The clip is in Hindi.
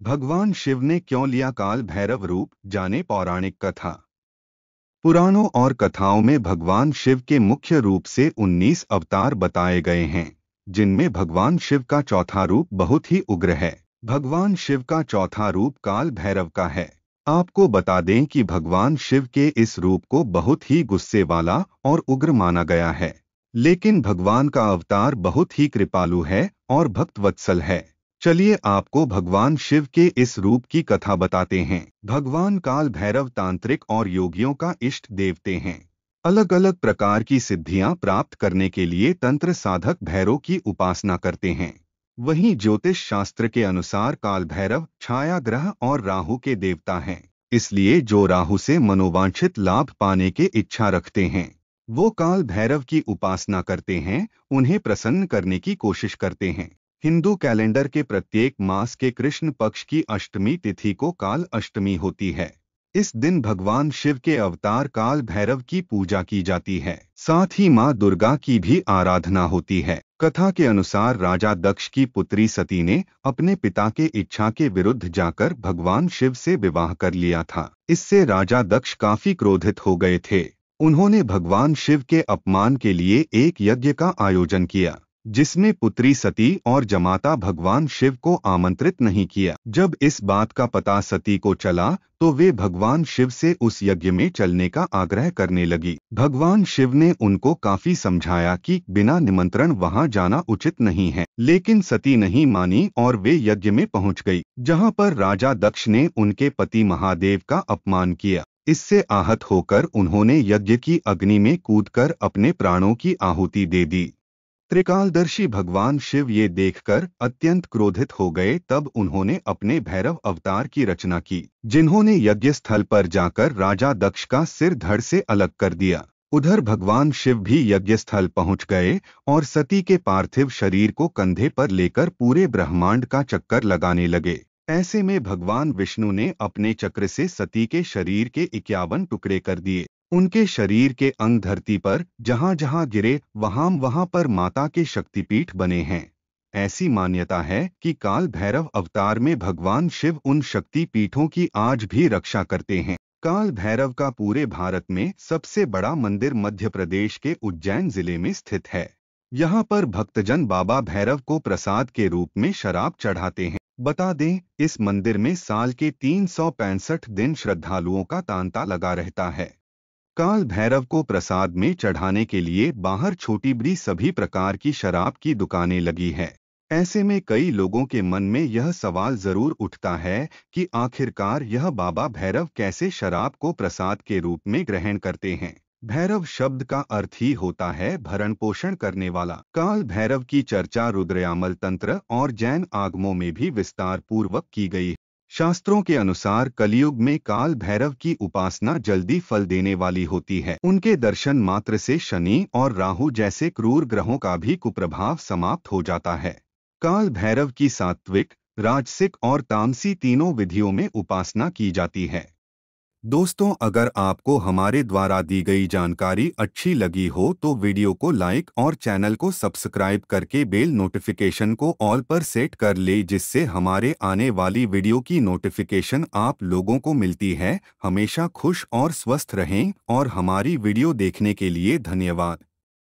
भगवान शिव ने क्यों लिया काल भैरव रूप, जाने पौराणिक कथा। पुराणों और कथाओं में भगवान शिव के मुख्य रूप से 19 अवतार बताए गए हैं, जिनमें भगवान शिव का चौथा रूप बहुत ही उग्र है। भगवान शिव का चौथा रूप काल भैरव का है। आपको बता दें कि भगवान शिव के इस रूप को बहुत ही गुस्से वाला और उग्र माना गया है, लेकिन भगवान का अवतार बहुत ही कृपालु है और भक्तवत्सल है। चलिए आपको भगवान शिव के इस रूप की कथा बताते हैं। भगवान काल भैरव तांत्रिक और योगियों का इष्ट देवते हैं। अलग अलग प्रकार की सिद्धियां प्राप्त करने के लिए तंत्र साधक भैरव की उपासना करते हैं। वहीं ज्योतिष शास्त्र के अनुसार काल भैरव छाया ग्रह और राहु के देवता हैं। इसलिए जो राहु से मनोवांछित लाभ पाने की इच्छा रखते हैं, वो काल भैरव की उपासना करते हैं, उन्हें प्रसन्न करने की कोशिश करते हैं। हिंदू कैलेंडर के प्रत्येक मास के कृष्ण पक्ष की अष्टमी तिथि को काल अष्टमी होती है। इस दिन भगवान शिव के अवतार काल भैरव की पूजा की जाती है। साथ ही मां दुर्गा की भी आराधना होती है। कथा के अनुसार राजा दक्ष की पुत्री सती ने अपने पिता के इच्छा के विरुद्ध जाकर भगवान शिव से विवाह कर लिया था। इससे राजा दक्ष काफी क्रोधित हो गए थे। उन्होंने भगवान शिव के अपमान के लिए एक यज्ञ का आयोजन किया, जिसमें पुत्री सती और जमाता भगवान शिव को आमंत्रित नहीं किया। जब इस बात का पता सती को चला तो वे भगवान शिव से उस यज्ञ में चलने का आग्रह करने लगी। भगवान शिव ने उनको काफी समझाया कि बिना निमंत्रण वहां जाना उचित नहीं है, लेकिन सती नहीं मानी और वे यज्ञ में पहुंच गई, जहां पर राजा दक्ष ने उनके पति महादेव का अपमान किया। इससे आहत होकर उन्होंने यज्ञ की अग्नि में कूदकर अपने प्राणों की आहुति दे दी। त्रिकालदर्शी भगवान शिव ये देखकर अत्यंत क्रोधित हो गए। तब उन्होंने अपने भैरव अवतार की रचना की, जिन्होंने यज्ञ स्थल पर जाकर राजा दक्ष का सिर धड़ से अलग कर दिया। उधर भगवान शिव भी यज्ञ स्थल पहुंच गए और सती के पार्थिव शरीर को कंधे पर लेकर पूरे ब्रह्मांड का चक्कर लगाने लगे। ऐसे में भगवान विष्णु ने अपने चक्र से सती के शरीर के 51 टुकड़े कर दिए। उनके शरीर के अंग धरती पर जहां जहां गिरे वहां पर माता के शक्तिपीठ बने हैं। ऐसी मान्यता है कि काल भैरव अवतार में भगवान शिव उन शक्तिपीठों की आज भी रक्षा करते हैं। काल भैरव का पूरे भारत में सबसे बड़ा मंदिर मध्य प्रदेश के उज्जैन जिले में स्थित है। यहाँ पर भक्तजन बाबा भैरव को प्रसाद के रूप में शराब चढ़ाते हैं। बता दें, इस मंदिर में साल के 365 दिन श्रद्धालुओं का तांता लगा रहता है। काल भैरव को प्रसाद में चढ़ाने के लिए बाहर छोटी बड़ी सभी प्रकार की शराब की दुकानें लगी है। ऐसे में कई लोगों के मन में यह सवाल जरूर उठता है कि आखिरकार यह बाबा भैरव कैसे शराब को प्रसाद के रूप में ग्रहण करते हैं। भैरव शब्द का अर्थ ही होता है भरण पोषण करने वाला। काल भैरव की चर्चा रुद्रयामल तंत्र और जैन आगमों में भी विस्तार पूर्वक की गई। शास्त्रों के अनुसार कलयुग में काल भैरव की उपासना जल्दी फल देने वाली होती है। उनके दर्शन मात्र से शनि और राहु जैसे क्रूर ग्रहों का भी कुप्रभाव समाप्त हो जाता है। काल भैरव की सात्विक, राजसिक और तामसी तीनों विधियों में उपासना की जाती है। दोस्तों, अगर आपको हमारे द्वारा दी गई जानकारी अच्छी लगी हो तो वीडियो को लाइक और चैनल को सब्सक्राइब करके बेल नोटिफिकेशन को ऑल पर सेट कर ले, जिससे हमारे आने वाली वीडियो की नोटिफिकेशन आप लोगों को मिलती है। हमेशा खुश और स्वस्थ रहें और हमारी वीडियो देखने के लिए धन्यवाद।